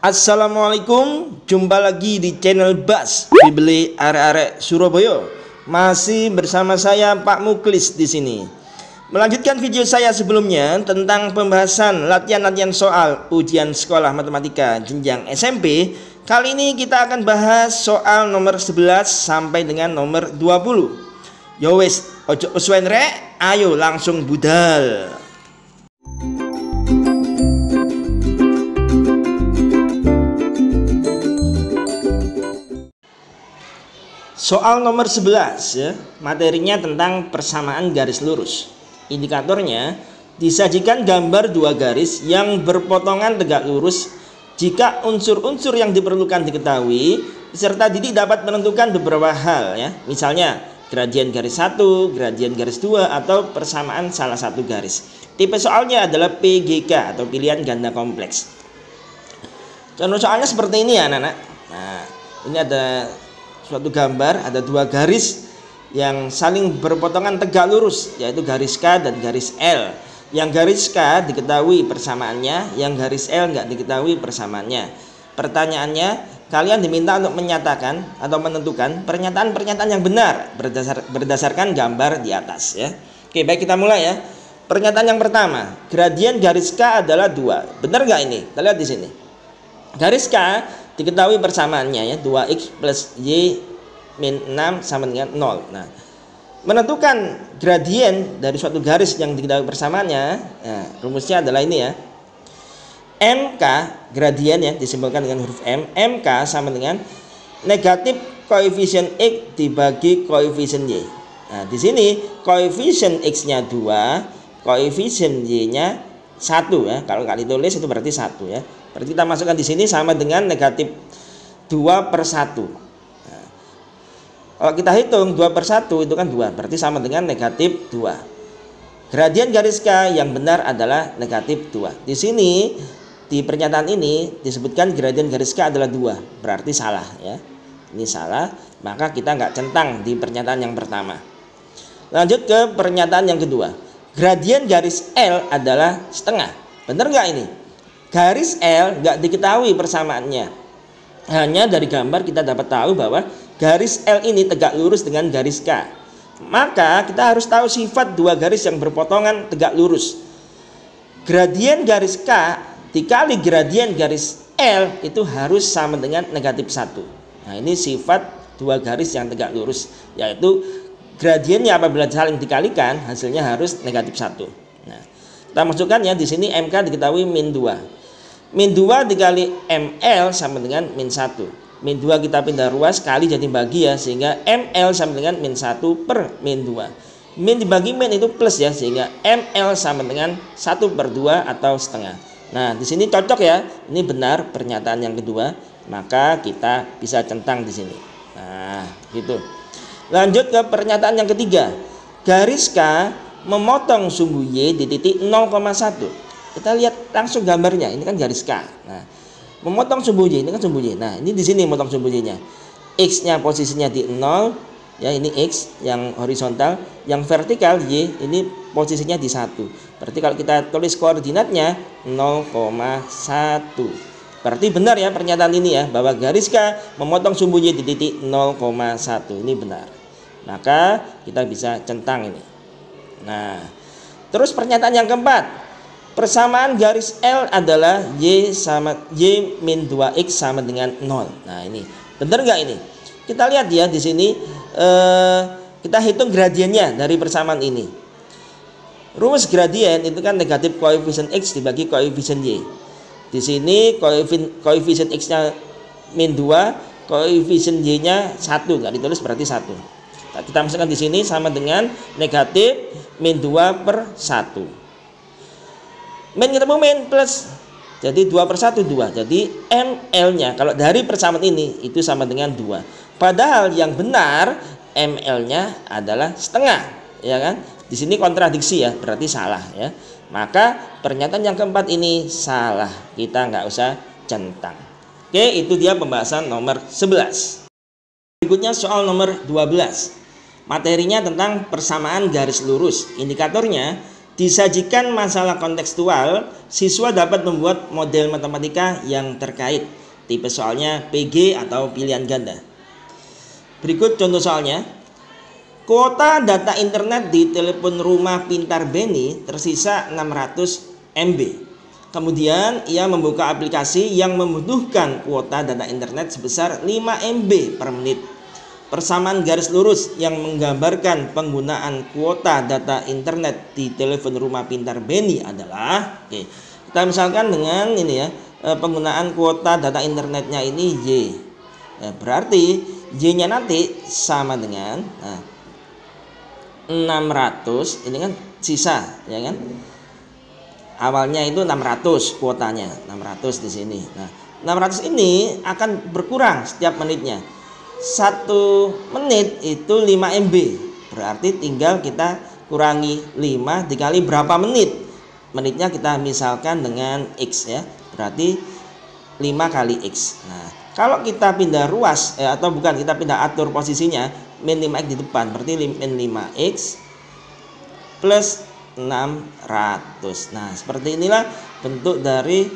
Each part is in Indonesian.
Assalamualaikum, jumpa lagi di channel Bas Bibeli Arek-arek Surabaya. Masih bersama saya Pak Muklis di sini. Melanjutkan video saya sebelumnya tentang pembahasan latihan-latihan soal ujian sekolah matematika jenjang SMP. Kali ini kita akan bahas soal nomor 11 sampai dengan nomor 20. Yo wes, ojo uswen rek, ayo langsung budal. Soal nomor 11 ya, materinya tentang persamaan garis lurus. Indikatornya disajikan gambar dua garis yang berpotongan tegak lurus. Jika unsur-unsur yang diperlukan diketahui, peserta didik dapat menentukan beberapa hal ya. Misalnya gradien garis 1, gradien garis 2, atau persamaan salah satu garis. Tipe soalnya adalah PGK atau pilihan ganda kompleks. Contoh soalnya seperti ini ya anak-anak. Nah, ini ada suatu gambar, ada dua garis yang saling berpotongan tegak lurus, yaitu garis K dan garis L. Yang garis K diketahui persamaannya, yang garis L nggak diketahui persamaannya. Pertanyaannya, kalian diminta untuk menyatakan atau menentukan pernyataan-pernyataan yang benar berdasarkan gambar di atas ya. Oke, baik, kita mulai ya. Pernyataan yang pertama, gradien garis K adalah 2. Benar nggak ini? Kita lihat di sini. Garis K diketahui persamaannya ya, 2x plus y min 6 sama dengan 0. Nah, menentukan gradien dari suatu garis yang diketahui persamaannya, nah, rumusnya adalah ini ya. MK, gradien ya, disimbolkan dengan huruf M. MK sama dengan negatif koefisien X dibagi koefisien Y. Nah, di sini koefisien X-nya 2, koefisien Y-nya 1 ya. Kalau nggak ditulis itu berarti 1 ya. Berarti kita masukkan di sini sama dengan negatif 2/1. Nah, kalau kita hitung 2/1 itu kan 2, berarti sama dengan negatif 2. Gradien garis K yang benar adalah negatif 2. Di sini, di pernyataan ini disebutkan gradien garis K adalah 2, berarti salah ya. Ini salah, maka kita nggak centang di pernyataan yang pertama. Lanjut ke pernyataan yang kedua. Gradien garis L adalah setengah. Benar nggak ini? Garis L nggak diketahui persamaannya. Hanya dari gambar kita dapat tahu bahwa garis L ini tegak lurus dengan garis K. Maka kita harus tahu sifat dua garis yang berpotongan tegak lurus. Gradien garis K dikali gradien garis L itu harus sama dengan negatif 1. Nah, ini sifat dua garis yang tegak lurus, yaitu gradiennya apabila saling dikalikan hasilnya harus negatif 1. Nah, kita masukkan ya, di sini MK diketahui min 2. Min 2 dikali ML sama dengan min 1. Min 2 kita pindah ruas kali jadi bagi ya, sehingga ML sama dengan min 1 per min 2. Min dibagi min itu plus ya, sehingga ML sama dengan 1/2 atau setengah. Nah, di sini cocok ya. Ini benar pernyataan yang kedua, maka kita bisa centang di sini. Nah, gitu. Lanjut ke pernyataan yang ketiga. Garis K memotong sumbu Y di titik 0,1. Kita lihat langsung gambarnya. Ini kan garis K. Nah, memotong sumbu Y, ini kan sumbu Y. Nah, ini di sini memotong sumbu Y-nya. X-nya posisinya di 0, ya, ini X yang horizontal, yang vertikal Y ini posisinya di 1. Berarti kalau kita tulis koordinatnya 0,1. Berarti benar ya pernyataan ini ya, bahwa garis K memotong sumbu Y di titik 0,1. Ini benar. Maka kita bisa centang ini. Nah, terus pernyataan yang keempat. Persamaan garis L adalah Y min 2X sama dengan 0. Nah, ini benar nggak ini? Kita lihat ya di sini, kita hitung gradiennya dari persamaan ini. Rumus gradien itu kan negatif koefisien X dibagi koefisien Y. Di sini koefisien X-nya min 2, koefisien Y-nya 1, nggak ditulis berarti 1. Kita masukkan di sini sama dengan negatif min 2/1. Min ketemu min plus, jadi 2/1 2. Jadi ML-nya kalau dari persamaan ini itu sama dengan 2. Padahal yang benar ML-nya adalah setengah, ya kan? Di sini kontradiksi ya, berarti salah ya. Maka pernyataan yang keempat ini salah. Kita nggak usah centang. Oke, itu dia pembahasan nomor 11. Berikutnya soal nomor 12. Materinya tentang persamaan garis lurus. Indikatornya Disajikan masalah kontekstual, siswa dapat membuat model matematika yang terkait. Tipe soalnya PG atau pilihan ganda. Berikut contoh soalnya. Kuota data internet di telepon rumah pintar Benny tersisa 600 MB. Kemudian ia membuka aplikasi yang membutuhkan kuota data internet sebesar 5 MB per menit. Persamaan garis lurus yang menggambarkan penggunaan kuota data internet di telepon rumah pintar Benny adalah, kita misalkan dengan ini ya, penggunaan kuota data internetnya ini Y. Berarti Y-nya nanti sama dengan 600, ini kan sisa ya kan, awalnya itu 600 kuotanya, 600 di sini. Nah 600 ini akan berkurang setiap menitnya. 1 menit itu 5 MB, berarti tinggal kita kurangi 5 dikali berapa menit. Menitnya kita misalkan dengan X ya, berarti 5 kali X. Nah kalau kita pindah ruas atau bukan, kita pindah atur posisinya, min 5X di depan, berarti min 5X plus 600. Nah seperti inilah bentuk dari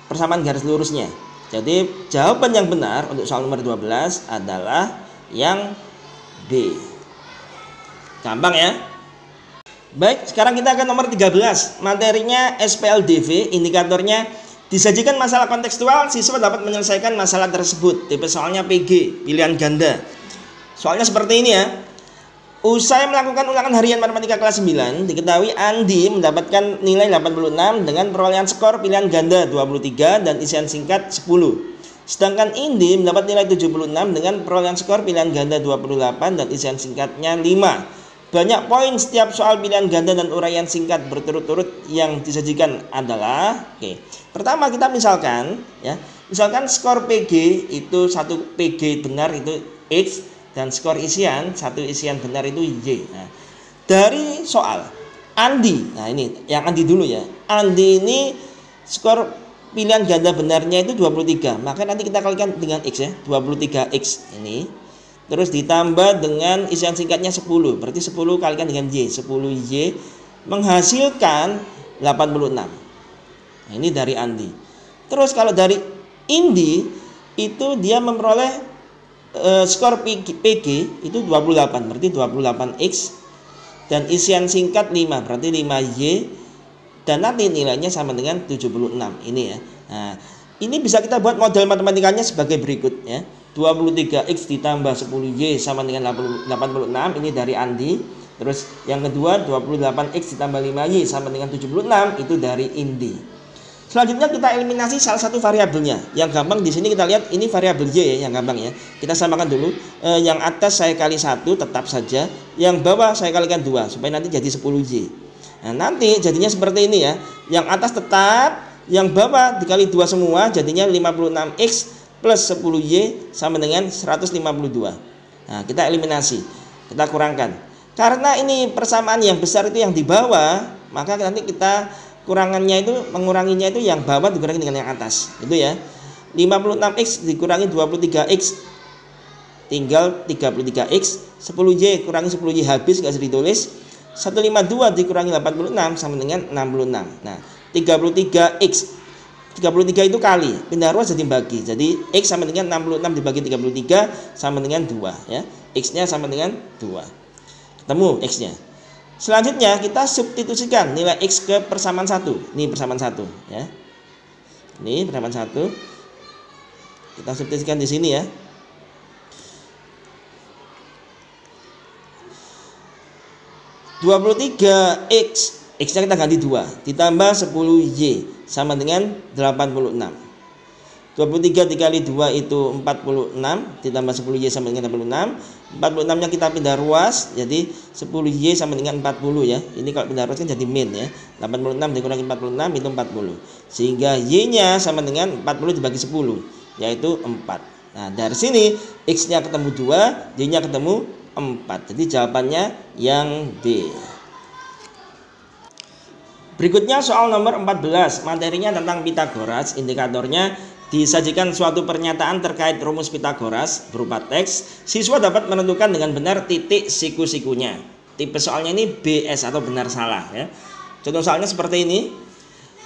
persamaan garis lurusnya. Jadi jawaban yang benar untuk soal nomor 12 adalah yang B. Gampang ya. Baik, sekarang kita akan nomor 13. Materinya SPLDV, indikatornya disajikan masalah kontekstual, siswa dapat menyelesaikan masalah tersebut. Tipe soalnya PG, pilihan ganda. Soalnya seperti ini ya. Usai melakukan ulangan harian matematika kelas 9, diketahui Andi mendapatkan nilai 86 dengan perolehan skor pilihan ganda 23 dan isian singkat 10. Sedangkan Indi mendapat nilai 76 dengan perolehan skor pilihan ganda 28 dan isian singkatnya 5. Banyak poin setiap soal pilihan ganda dan uraian singkat berturut-turut yang disajikan adalah, pertama kita misalkan ya, misalkan skor PG itu satu PG benar itu X, dan skor isian, satu isian benar itu Y. Nah, dari soal Andi, nah ini yang Andi dulu ya. Andi ini skor pilihan ganda benarnya itu 23. Maka nanti kita kalikan dengan X ya, 23X ini. Terus ditambah dengan isian singkatnya 10. Berarti 10 kalikan dengan Y, 10Y menghasilkan 86. Nah, ini dari Andi. Terus kalau dari Indi itu dia memperoleh skor PG itu 28, berarti 28X dan isian singkat 5, berarti 5Y dan nanti nilainya sama dengan 76 ini ya. Nah, ini bisa kita buat model matematikanya sebagai berikut ya. 23X ditambah 10Y sama dengan 86, ini dari Andi. Terus yang kedua 28X ditambah 5Y sama dengan 76, itu dari Indi. Selanjutnya kita eliminasi salah satu variabelnya. Yang gampang di sini kita lihat ini variabel Y ya, yang gampang ya. Kita samakan dulu. Yang atas saya kali 1 tetap saja, yang bawah saya kalikan 2 supaya nanti jadi 10Y. Nah, nanti jadinya seperti ini ya. Yang atas tetap, yang bawah dikali 2 semua jadinya 56X plus 10Y sama dengan 152. Nah, kita eliminasi. Kita kurangkan. Karena ini persamaan yang besar itu yang di bawah, maka nanti kita kurangannya itu, menguranginya itu yang bawah dikurangi dengan yang atas. Itu ya. 56X dikurangi 23X tinggal 33X. 10Y kurangi 10Y habis, gak usah ditulis. 152 dikurangi 86 sama dengan 66. Nah 33X, 33 itu kali, pindah ruas jadi bagi. Jadi X sama dengan 66 dibagi 33 sama dengan 2 ya. X nya sama dengan 2. Ketemu X nya. Selanjutnya kita substitusikan nilai X ke persamaan 1. Ini persamaan 1 ya. Ini persamaan 1. Kita substitusikan di sini ya. (23X) X nya kita ganti 2 ditambah 10Y sama dengan 86. 23 dikali 2 itu 46 ditambah 10Y sama dengan 86. 46 nya kita pindah ruas jadi 10Y sama dengan 40 ya. Ini kalau pindah ruas kan jadi min ya. 86 dikurangi 46 itu 40. Sehingga Y nya sama dengan 40 dibagi 10 yaitu 4. Nah dari sini X nya ketemu 2, Y nya ketemu 4. Jadi jawabannya yang B. Berikutnya soal nomor 14. Materinya tentang Pitagoras. Indikatornya disajikan suatu pernyataan terkait rumus Pitagoras berupa teks. Siswa dapat menentukan dengan benar titik siku-sikunya. Tipe soalnya ini BS atau benar salah ya. Contoh soalnya seperti ini.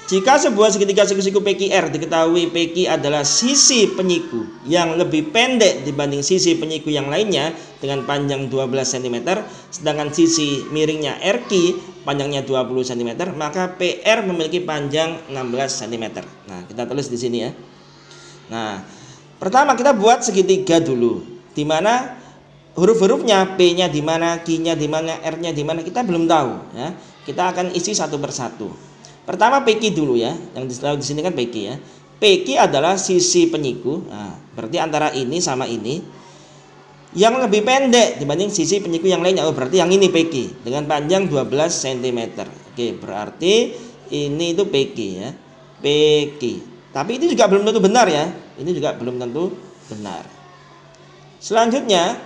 Jika sebuah segitiga siku-siku PQR diketahui PQ adalah sisi penyiku yang lebih pendek dibanding sisi penyiku yang lainnya dengan panjang 12 cm, sedangkan sisi miringnya RQ panjangnya 20 cm, maka PR memiliki panjang 16 cm. Nah, kita tulis di sini ya. Nah, pertama kita buat segitiga dulu, di mana huruf-hurufnya, P-nya di mana, Q-nya di mana, R-nya di mana, kita belum tahu ya. Kita akan isi satu persatu. Pertama PQ dulu ya, yang di sini kan PQ ya. PQ adalah sisi penyiku. Nah, berarti antara ini sama ini yang lebih pendek dibanding sisi penyiku yang lainnya. Oh, berarti yang ini PQ dengan panjang 12 cm. Oke, berarti ini itu PQ ya. PQ. Tapi ini juga belum tentu benar ya. Ini juga belum tentu benar. Selanjutnya,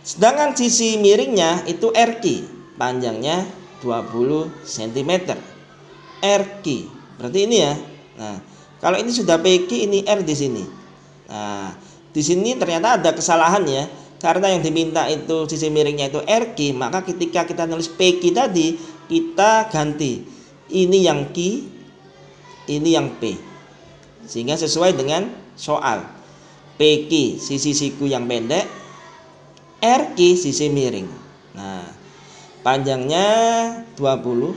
sedangkan sisi miringnya itu RQ, panjangnya 20 cm. RQ berarti ini ya. Nah, kalau ini sudah PQ, ini R di sini. Nah, di sini ternyata ada kesalahan ya. Karena yang diminta itu sisi miringnya itu RQ, maka ketika kita nulis PQ tadi, kita ganti. Ini yang Q, ini yang P. Sehingga sesuai dengan soal. PQ sisi siku yang pendek, RQ sisi miring. Nah, panjangnya 20,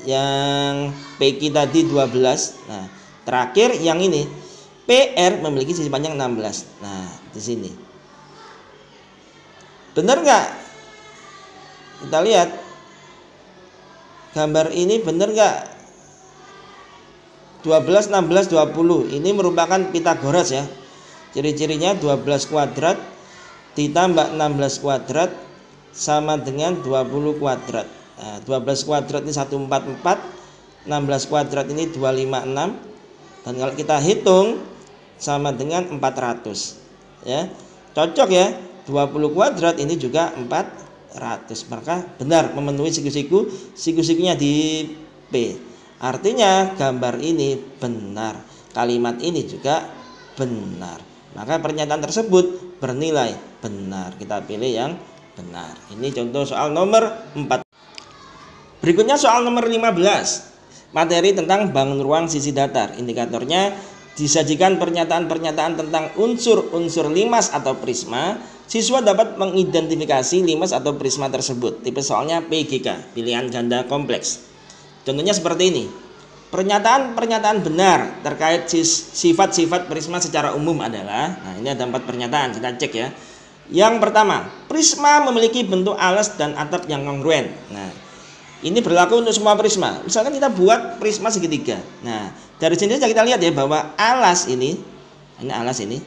yang PQ tadi 12. Nah, terakhir yang ini PR memiliki sisi panjang 16. Nah, di sini benar nggak? Kita lihat gambar ini benar nggak? 12, 16, 20 ini merupakan Pitagoras ya. Ciri-cirinya 12 kuadrat ditambah 16 kuadrat sama dengan 20 kuadrat. Nah, 12 kuadrat ini 144, 16 kuadrat ini 256, dan kalau kita hitung sama dengan 400 ya. Cocok ya, 20 kuadrat ini juga 400, maka benar memenuhi siku-sikunya di P. Artinya gambar ini benar, kalimat ini juga benar, maka pernyataan tersebut bernilai benar. Kita pilih yang benar. Ini contoh soal nomor 4. Berikutnya soal nomor 15. Materi tentang bangun ruang sisi datar. Indikatornya disajikan pernyataan-pernyataan tentang unsur-unsur limas atau prisma. Siswa dapat mengidentifikasi limas atau prisma tersebut. Tipe soalnya PGK, pilihan ganda kompleks. Contohnya seperti ini. Pernyataan-pernyataan benar terkait sifat-sifat prisma secara umum adalah, nah ini ada 4 pernyataan, kita cek ya. Yang pertama, prisma memiliki bentuk alas dan atap yang kongruen. Nah, ini berlaku untuk semua prisma. Misalkan kita buat prisma segitiga. Nah, dari sini saja kita lihat ya bahwa alas ini alas ini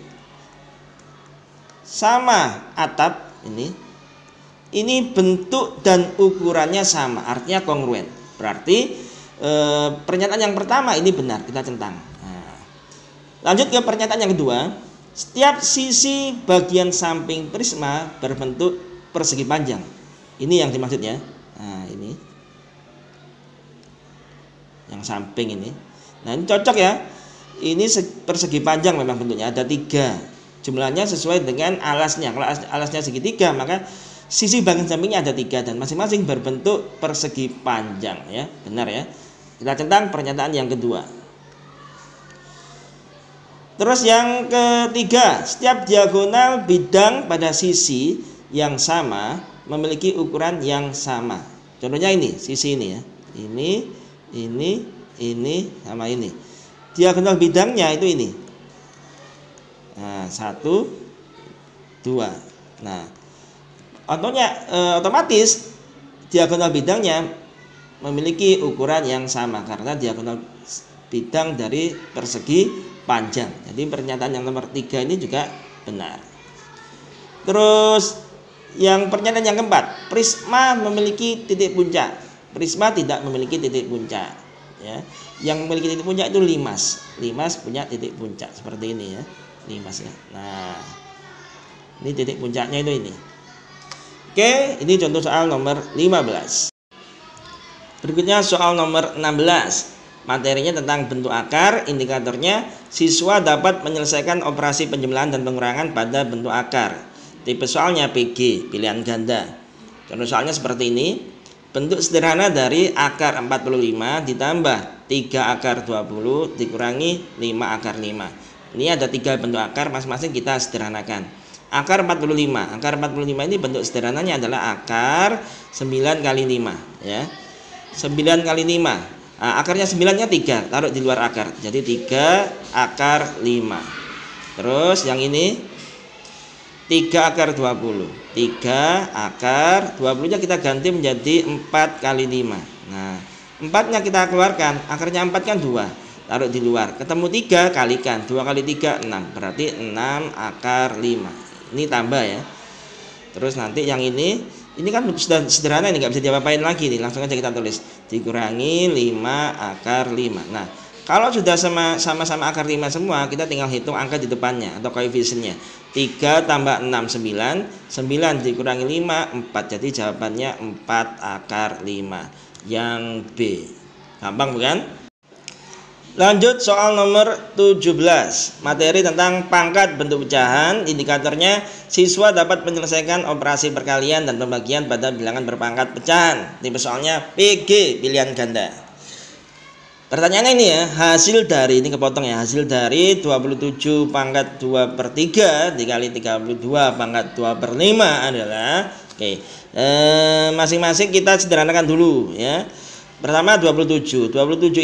sama atap ini bentuk dan ukurannya sama, artinya kongruen. Berarti pernyataan yang pertama ini benar, kita centang. Nah, lanjut ke pernyataan yang kedua. Setiap sisi bagian samping prisma berbentuk persegi panjang. Ini yang dimaksudnya. Nah, ini yang samping ini. Nah, ini cocok ya. Ini persegi panjang memang bentuknya ada 3. Jumlahnya sesuai dengan alasnya. Kalau alasnya segitiga, maka sisi bagian sampingnya ada 3 dan masing-masing berbentuk persegi panjang ya. Benar ya. Kita centang pernyataan yang kedua. Terus yang ketiga, setiap diagonal bidang pada sisi yang sama memiliki ukuran yang sama. Contohnya ini, sisi ini ya. Ini sama ini. Diagonal bidangnya itu ini. Nah, 1, 2. Nah, otomatis diagonal bidangnya memiliki ukuran yang sama karena diagonal bidang dari persegi panjang. Jadi pernyataan yang nomor 3 ini juga benar. Terus yang pernyataan yang keempat, prisma memiliki titik puncak. Prisma tidak memiliki titik puncak ya. Yang memiliki titik puncak itu limas. Limas punya titik puncak seperti ini ya. Limas ya. Nah, ini titik puncaknya itu ini. Oke, ini contoh soal nomor 15. Berikutnya soal nomor 16. Materinya tentang bentuk akar. Indikatornya siswa dapat menyelesaikan operasi penjumlahan dan pengurangan pada bentuk akar. Tipe soalnya PG, pilihan ganda. Contoh soalnya seperti ini. bentuk sederhana dari akar 45 ditambah 3 akar 20 dikurangi 5 akar 5. Ini ada 3 bentuk akar, masing-masing kita sederhanakan. Akar 45. Akar 45 ini bentuk sederhananya adalah akar 9 kali 5 ya. 9 kali 5. Nah, akarnya 9-nya 3, taruh di luar akar. Jadi 3 akar 5. Terus yang ini 3 akar 20. 3 akar 20-nya kita ganti menjadi 4 kali 5. Nah, 4-nya kita keluarkan, akarnya 4 kan 2. Taruh di luar. Ketemu 3 kalikan. 2 kali 3 6. Berarti 6 akar 5. Ini tambah ya. Terus nanti yang ini kan sudah sederhana, ini nggak bisa diapa-apain lagi nih. Langsung aja kita tulis. Dikurangi 5 akar 5. Nah, kalau sudah sama-sama akar 5 semua, kita tinggal hitung angka di depannya atau koefisiennya. 3 tambah 6 9. 9 dikurangi 5 4. Jadi jawabannya 4 akar 5. Yang B. Gampang bukan? Lanjut soal nomor 17. Materi tentang pangkat bentuk pecahan. Indikatornya siswa dapat menyelesaikan operasi perkalian dan pembagian pada bilangan berpangkat pecahan. Tipe soalnya PG, pilihan ganda. Pertanyaannya ini ya, hasil dari, ini kepotong ya, hasil dari 27 pangkat 2 per 3 dikali 32 pangkat 2 per 5 adalah masing-masing kita sederhanakan dulu ya. Pertama 27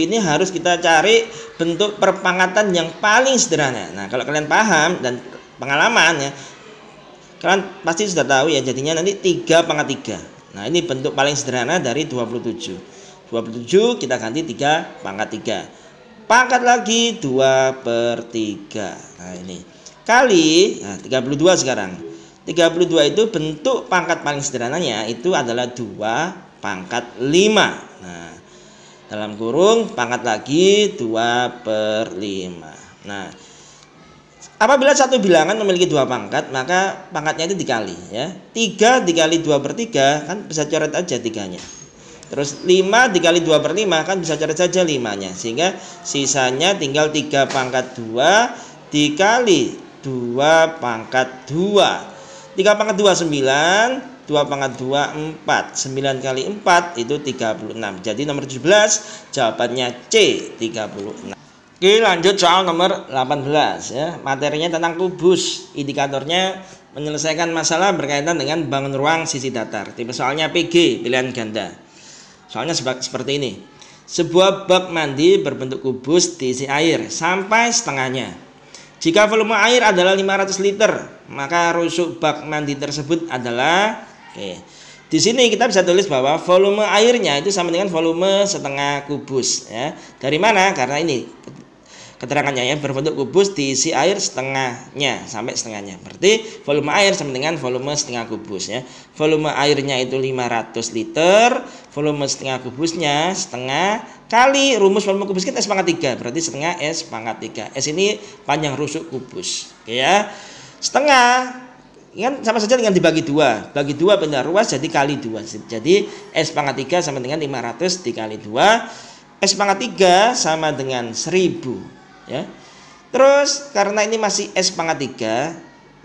ini harus kita cari bentuk perpangkatan yang paling sederhana. Nah, kalau kalian paham dan pengalaman ya, kalian pasti sudah tahu ya, jadinya nanti 3 pangkat 3. Nah, ini bentuk paling sederhana dari 27 kita ganti 3 pangkat 3. Pangkat lagi 2 per 3. Nah, ini kali 32 sekarang. 32 itu bentuk pangkat paling sederhananya itu adalah 2 pangkat 5. Nah, dalam kurung pangkat lagi 2 per 5. Nah, apabila satu bilangan memiliki 2 pangkat, maka pangkatnya itu dikali ya. 3 dikali 2 per 3 kan bisa coret aja 3-nya. Terus 5 dikali 2 per 5 kan bisa coret saja 5-nya. Sehingga sisanya tinggal 3 pangkat 2 dikali 2 pangkat 2. 3 pangkat 2 9, 2 pangkat 2 4. 9 kali 4 itu 36. Jadi nomor 17 jawabannya C, 36. Oke, lanjut soal nomor 18 ya. Materinya tentang kubus. Indikatornya menyelesaikan masalah berkaitan dengan bangun ruang sisi datar. Tipe soalnya PG, pilihan ganda. Soalnya seperti ini. Sebuah bak mandi berbentuk kubus diisi air sampai setengahnya. Jika volume air adalah 500 liter, maka rusuk bak mandi tersebut adalah di sini kita bisa tulis bahwa volume airnya itu sama dengan volume setengah kubus ya. Dari mana? Karena ini keterangannya ya, berbentuk kubus diisi air setengahnya sampai setengahnya. Berarti volume air sama dengan volume setengah kubus ya. Volume airnya itu 500 liter, volume setengah kubusnya setengah kali rumus volume kubus kita S pangkat 3, berarti setengah S pangkat 3. S ini panjang rusuk kubus. Oke ya. Setengah kan sama saja dengan dibagi 2. Bagi 2 benda ruas jadi kali 2. Jadi S pangkat 3 sama dengan 500 dikali 2. S pangkat 3 sama dengan 1000. Ya. Terus karena ini masih S pangkat 3,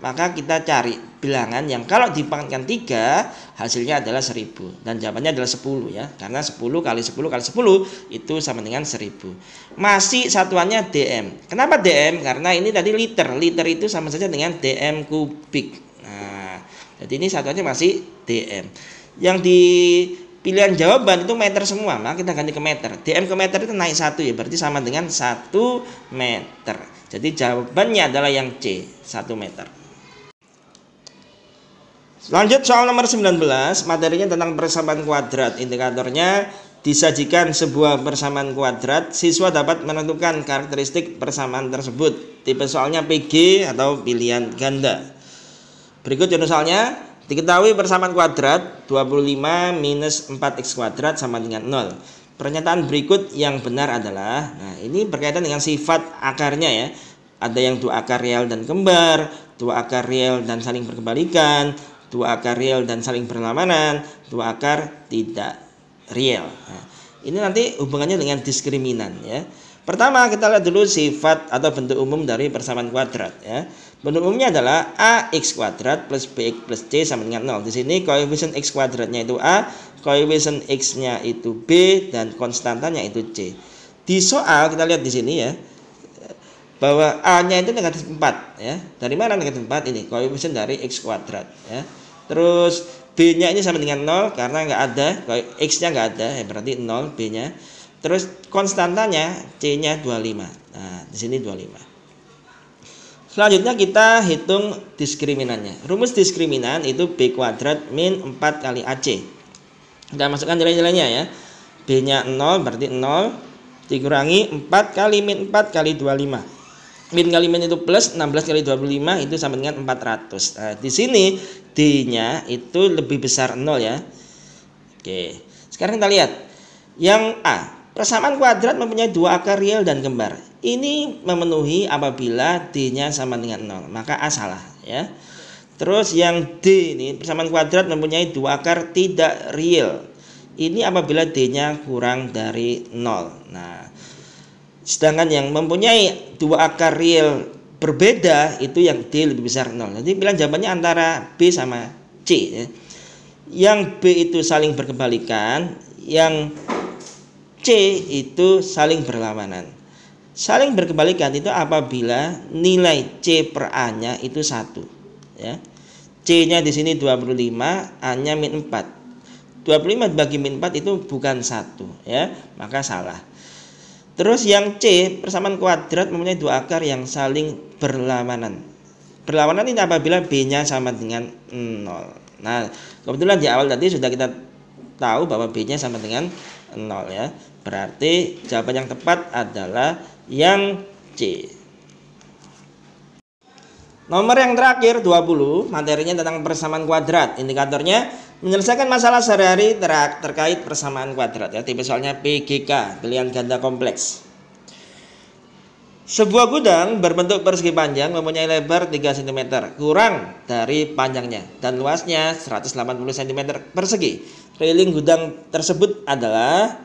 maka kita cari bilangan yang kalau dipangkatkan 3 hasilnya adalah 1000 dan jawabannya adalah 10 ya. Karena 10 kali 10 kali 10 itu sama dengan 1000. Masih satuannya dm. Kenapa dm? Karena ini tadi liter. Liter itu sama saja dengan dm kubik. Nah, jadi ini satuannya masih dm. Yang di pilihan jawaban itu meter semua, maka kita ganti ke meter. dm ke meter itu naik 1 ya, berarti sama dengan 1 meter. Jadi jawabannya adalah yang C, 1 meter. Lanjut soal nomor 19, materinya tentang persamaan kuadrat. Indikatornya disajikan sebuah persamaan kuadrat, siswa dapat menentukan karakteristik persamaan tersebut. Tipe soalnya PG atau pilihan ganda. Berikut contoh soalnya. Diketahui persamaan kuadrat 25 minus 4x kuadrat sama dengan 0. Pernyataan berikut yang benar adalah, nah ini berkaitan dengan sifat akarnya ya. Ada yang 2 akar real dan kembar, 2 akar real dan saling berkebalikan, 2 akar real dan saling berlawanan, 2 akar tidak real. Nah, ini nanti hubungannya dengan diskriminan ya. Pertama kita lihat dulu sifat atau bentuk umum dari persamaan kuadrat ya. Bentuk umumnya adalah ax kuadrat plus bx plus c sama dengan 0. Di sini koefisien x kuadratnya itu a, koefisien X-nya itu B dan konstantanya itu C. Di soal kita lihat di sini ya, bahwa A-nya itu negatif 4 ya. Dari mana negatif 4? Ini koefisien dari X kuadrat ya. Terus B-nya ini sama dengan 0 karena nggak ada, X-nya nggak ada ya, berarti 0 B-nya. Terus konstantanya C-nya 25. Nah, di sini 25. Selanjutnya kita hitung diskriminannya. Rumus diskriminan itu B kuadrat min 4 kali AC. Kita masukkan nilai-nilainya ya. B-nya 0 berarti 0 dikurangi 4 kali min 4 kali 25. Min kali min itu plus 16 kali 25 itu sama dengan 400. Nah, di sini D-nya itu lebih besar 0 ya. Oke. Sekarang kita lihat yang A. Persamaan kuadrat mempunyai dua akar real dan kembar. Ini memenuhi apabila D-nya sama dengan 0. Maka A salah ya. Terus yang D ini persamaan kuadrat mempunyai dua akar tidak real. Ini apabila D-nya kurang dari 0. Nah, sedangkan yang mempunyai dua akar real berbeda itu yang D lebih besar 0. Jadi pilihan jawabannya antara B sama C ya. Yang B itu saling berkebalikan, yang C itu saling berlawanan. Saling berkebalikan itu apabila nilai C per A-nya itu 1 ya. C-nya di sini 25, A-nya min 4. 25 bagi min 4 itu bukan 1 ya, maka salah. Terus yang C persamaan kuadrat mempunyai dua akar yang saling berlawanan. Berlawanan ini apabila B-nya sama dengan 0. Nah, kebetulan di awal tadi sudah kita tahu bahwa B-nya sama dengan 0 ya. Berarti jawaban yang tepat adalah yang C. Nomor yang terakhir 20, materinya tentang persamaan kuadrat. Indikatornya menyelesaikan masalah sehari-hari terkait persamaan kuadrat ya. Tipe soalnya PGK, pilihan ganda kompleks. Sebuah gudang berbentuk persegi panjang mempunyai lebar 3 cm kurang dari panjangnya dan luasnya 180 cm persegi. Railing gudang tersebut adalah,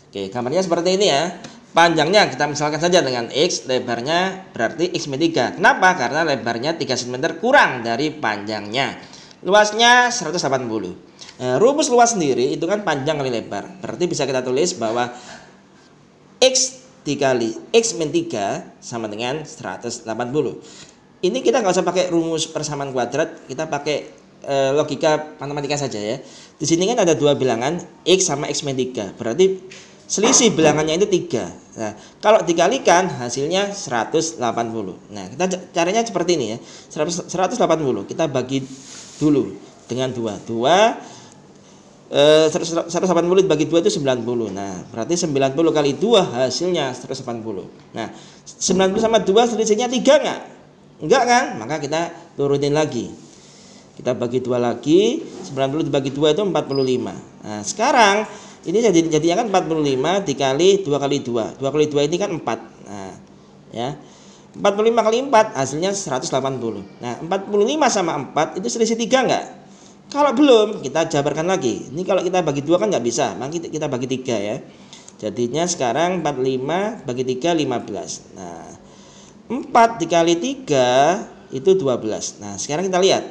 oke, gambarnya seperti ini ya. Panjangnya kita misalkan saja dengan X, lebarnya berarti X min 3. Kenapa? Karena lebarnya 3 cm kurang dari panjangnya. Luasnya 180. Rumus luas sendiri itu kan panjang kali lebar. Berarti bisa kita tulis bahwa X dikali X min 3 sama dengan 180. Ini kita nggak usah pakai rumus persamaan kuadrat, kita pakai logika matematika saja ya. Di sini kan ada dua bilangan X sama X min 3. Berarti selisih bilangannya itu 3. Nah, kalau dikalikan hasilnya 180. Nah, kita caranya seperti ini ya. 180 kita bagi dulu dengan 2. 180 bagi 2 itu 90. Nah, berarti 90 kali 2 hasilnya 180. Nah, 90 sama 2 selisihnya 3 enggak? Enggak kan? Maka kita turunin lagi. Kita bagi 2 lagi, 90 dibagi 2 itu 45. Nah, sekarang ini jadinya kan 45 dikali 2 kali 2. 2 kali 2 ini kan 4. Nah, ya. 45 kali 4 hasilnya 180. Nah, 45 sama 4 itu selisih 3 enggak? Kalau belum, kita jabarkan lagi. Ini kalau kita bagi 2 kan nggak bisa, maka kita bagi 3 ya. Jadinya sekarang 45 bagi 3 15. Nah, 4 dikali 3 itu 12. Nah, sekarang kita lihat.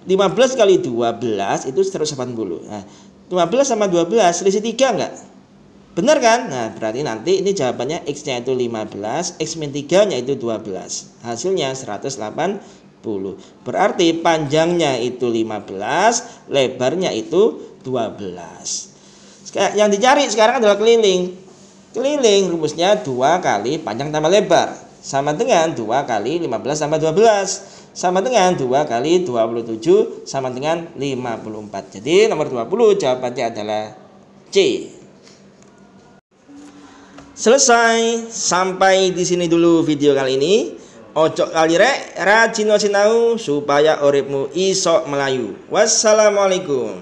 15 kali 12 itu 180. Nah, 15 sama 12 selisih 3 enggak? Benar kan? Nah, berarti nanti ini jawabannya X-nya itu 15, X min 3-nya itu 12. Hasilnya 180. Berarti panjangnya itu 15, lebarnya itu 12. Yang dicari sekarang adalah keliling. Keliling rumusnya 2 kali panjang tambah lebar sama dengan 2 kali 15 tambah 12 sama dengan 2 kali 27 sama dengan 54. Jadi nomor 20 jawabannya adalah C. Selesai. Sampai di sini dulu video kali ini. Ojo kali rek, rajin sinau supaya uripmu iso melayu. Wassalamualaikum.